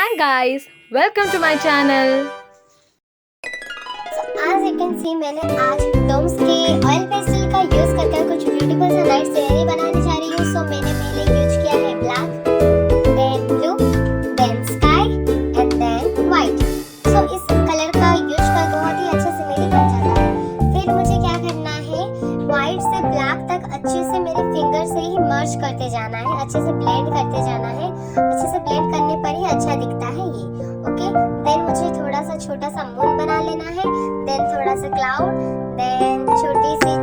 Hi guys, welcome to my channel. As you can see, मैंने आज डोम्स के oil pastel का यूज करके कुछ ब्यूटीफुल सा नाइट सीनरी बनाने जा रही हूँ। सो मैंने पहले यूज किया है black, then blue, then sky and then white. So इस कलर का यूज कर बहुत ही अच्छा सीनरी बन जाता है। फिर मुझे क्या करना है, व्हाइट से ब्लैक तक अच्छे से मेरे फिंगर से ही मर्ज करते जाना है, अच्छे से ब्लेंड करते जाना है। अच्छे से ब्लेंड करने पर ही अच्छा दिखता है ये। ओके, देन मुझे थोड़ा सा छोटा सा मून बना लेना है, देन थोड़ा सा क्लाउड, देन छोटी सी